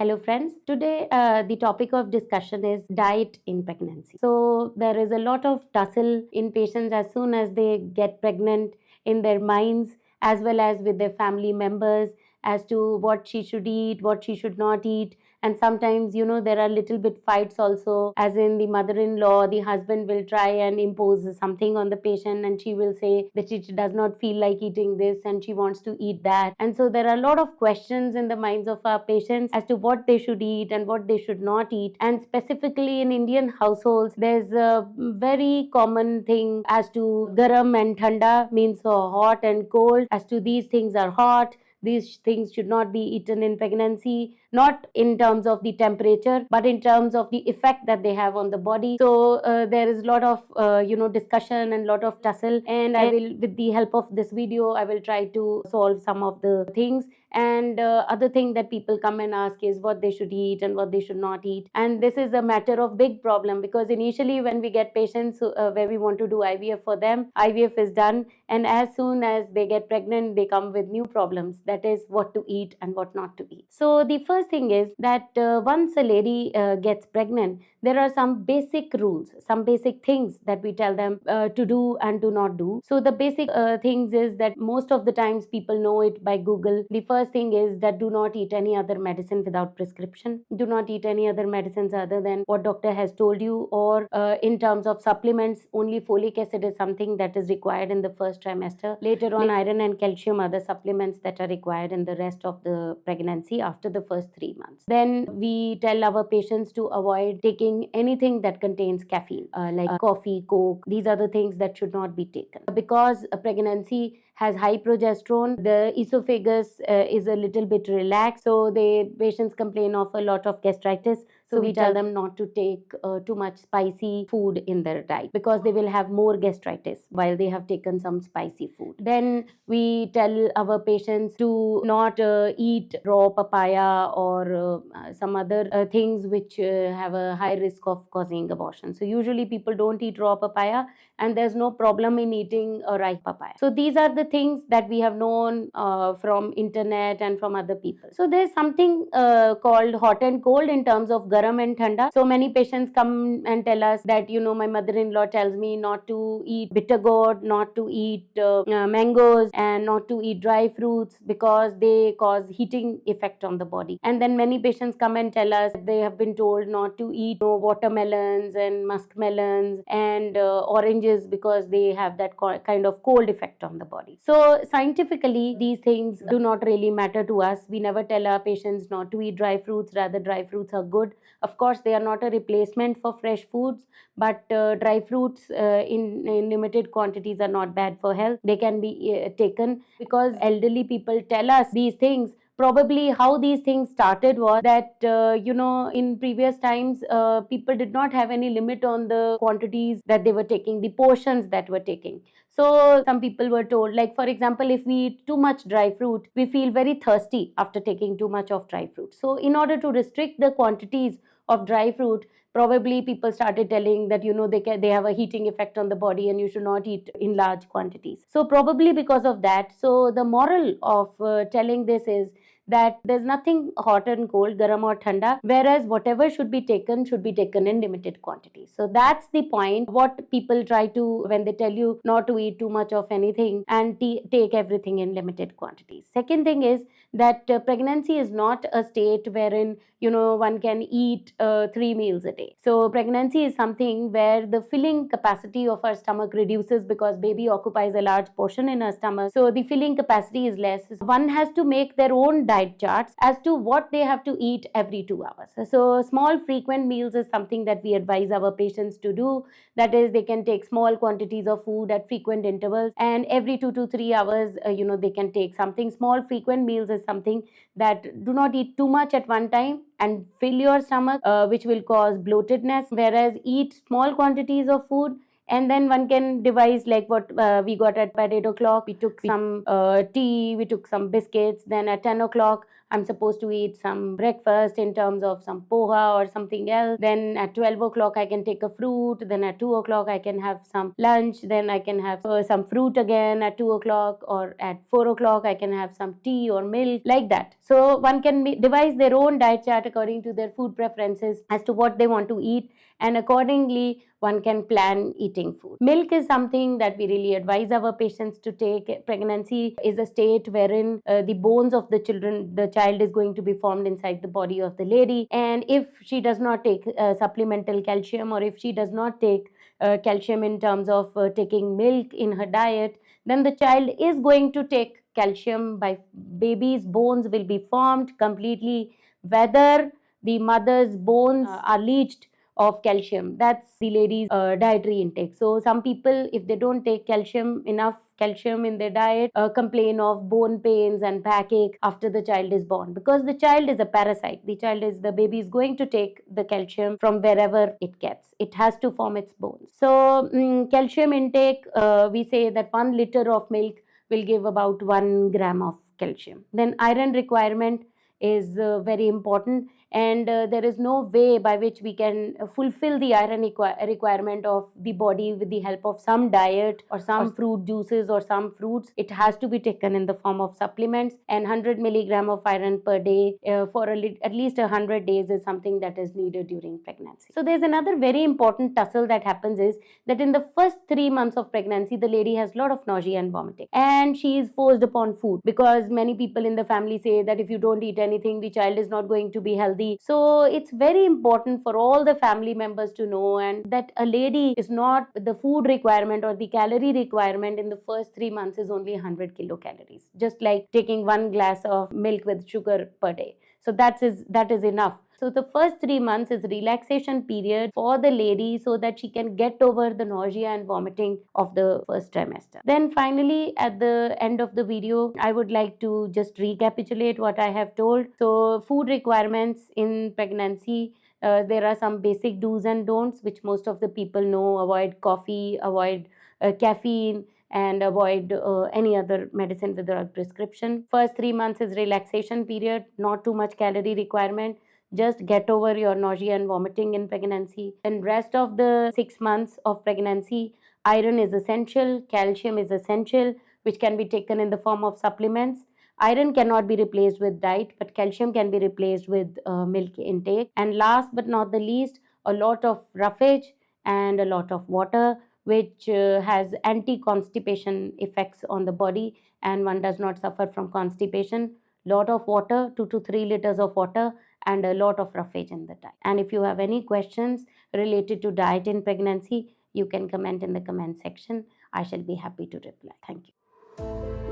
Hello, friends. Today, the topic of discussion is diet in pregnancy. So, there is a lot of tussle in patients as soon as they get pregnant in their minds, as well as with their family members, as to what she should eat, what she should not eat. And sometimes, there are little bit fights also, as in the mother in law, the husband will try and impose something on the patient, and she will say that she does not feel like eating this and she wants to eat that. And so, there are a lot of questions in the minds of our patients as to what they should eat and what they should not eat. And specifically in Indian households, there's a very common thing as to garam and thanda, means hot and cold, as to these things are hot, these things should not be eaten in pregnancy, not in terms of the temperature, but in terms of the effect that they have on the body. So there is a lot of discussion and lot of tussle, and I will, with the help of this video, I will try to solve some of the things. And other thing that people come and ask is what they should eat and what they should not eat. And this is a matter of big problem, because initially when we get patients where we want to do IVF for them, IVF is done, and as soon as they get pregnant, they come with new problems, that is what to eat and what not to eat. So the first thing is that once a lady gets pregnant, there are some basic rules, some basic things that we tell them to do and to not do. So the basic things is that most of the times people know it by Google. The first thing is that do not eat any other medicine without prescription. Do not eat any other medicines other than what doctor has told you, or in terms of supplements, only folic acid is something that is required in the first trimester. Later on, iron and calcium are the supplements that are required in the rest of the pregnancy after the first 3 months. Then we tell our patients to avoid taking anything that contains caffeine, like coffee, coke. These are the things that should not be taken, because a pregnancy has high progesterone. The esophagus is a little bit relaxed, so the patients complain of a lot of gastritis. So we tell them not to take too much spicy food in their diet, because they will have more gastritis while they have taken some spicy food. Then we tell our patients to not eat raw papaya or some other things which have a high risk of causing abortion. So usually people don't eat raw papaya, and there's no problem in eating a ripe papaya. So these are the things that we have known from internet and from other people. So there's something called hot and cold in terms of garam and thanda. So many patients come and tell us that, my mother-in-law tells me not to eat bitter gourd, not to eat mangoes, and not to eat dry fruits because they cause heating effect on the body. And then many patients come and tell us they have been told not to eat watermelons and muskmelons and oranges because they have that kind of cold effect on the body. So scientifically, these things do not really matter to us. We never tell our patients not to eat dry fruits. Rather, dry fruits are good. Of course, they are not a replacement for fresh foods, but dry fruits in limited quantities are not bad for health. They can be taken, because elderly people tell us these things. Probably how these things started was that, in previous times, people did not have any limit on the quantities that they were taking, the portions that were taking. So some people were told, like for example, if we eat too much dry fruit, we feel very thirsty after taking too much of dry fruit. So in order to restrict the quantities of dry fruit, probably people started telling that, they have a heating effect on the body and you should not eat in large quantities. So probably because of that. So the moral of telling this is that there's nothing hot and cold, garam or thanda, whereas whatever should be taken in limited quantities. So that's the point. What people try to, when they tell you not to eat too much of anything and take everything in limited quantities. Second thing is that pregnancy is not a state wherein, one can eat 3 meals a day. So pregnancy is something where the filling capacity of our stomach reduces, because baby occupies a large portion in our stomach. So the filling capacity is less. One has to make their own diet charts as to what they have to eat every 2 hours. So small frequent meals is something that we advise our patients to do. That is, they can take small quantities of food at frequent intervals, and every 2 to 3 hours, they can take something. Small frequent meals is something that do not eat too much at one time and fill your stomach, which will cause bloatedness, whereas eat small quantities of food. And then one can devise like what we got at 8 o'clock. We took some tea, we took some biscuits. Then at 10 o'clock, I'm supposed to eat some breakfast in terms of some poha or something else. Then at 12 o'clock, I can take a fruit. Then at 2 o'clock, I can have some lunch. Then I can have some fruit again at 2 o'clock, or at 4 o'clock, I can have some tea or milk, like that. So one can devise their own diet chart according to their food preferences as to what they want to eat, and accordingly one can plan eating food. Milk is something that we really advise our patients to take. Pregnancy is a state wherein the bones of the child is going to be formed inside the body of the lady, and if she does not take supplemental calcium, or if she does not take calcium in terms of taking milk in her diet, then the child is going to take calcium. By baby's bones will be formed completely, whether the mother's bones are leached of calcium. That's the lady's dietary intake. So some people, if they don't take enough calcium in their diet, complain of bone pains and backache after the child is born, because the child is a parasite. The baby is going to take the calcium from wherever it gets. It has to form its bones. So calcium intake, we say that 1 liter of milk will give about 1 gram of calcium. Then iron requirement is very important, and there is no way by which we can fulfill the iron requirement of the body with the help of some diet or some fruit juices or some fruits. It has to be taken in the form of supplements, and 100 milligram of iron per day for at least 100 days is something that is needed during pregnancy. So there's another very important tussle that happens, is that in the first 3 months of pregnancy, the lady has a lot of nausea and vomiting, and she is forced upon food, because many people in the family say that if you don't eat anything, the child is not going to be healthy. So it's very important for all the family members to know, and that a lady is not, the food requirement or the calorie requirement in the first 3 months is only 100 kilocalories, just like taking 1 glass of milk with sugar per day. So that is enough. So the first 3 months is relaxation period for the lady, so that she can get over the nausea and vomiting of the first trimester. Then finally, at the end of the video, I would like to just recapitulate what I have told. So food requirements in pregnancy, there are some basic do's and don'ts which most of the people know. Avoid coffee, avoid caffeine, and avoid any other medicine with a prescription. First 3 months is relaxation period, not too much calorie requirement. Just get over your nausea and vomiting in pregnancy. Then rest of the 6 months of pregnancy, iron is essential, calcium is essential, which can be taken in the form of supplements. Iron cannot be replaced with diet, but calcium can be replaced with milk intake. And last but not the least, a lot of roughage and a lot of water, which has anti-constipation effects on the body, and one does not suffer from constipation. Lot of water, 2 to 3 liters of water, and a lot of roughage in the diet. And if you have any questions related to diet in pregnancy, you can comment in the comment section. I shall be happy to reply. Thank you.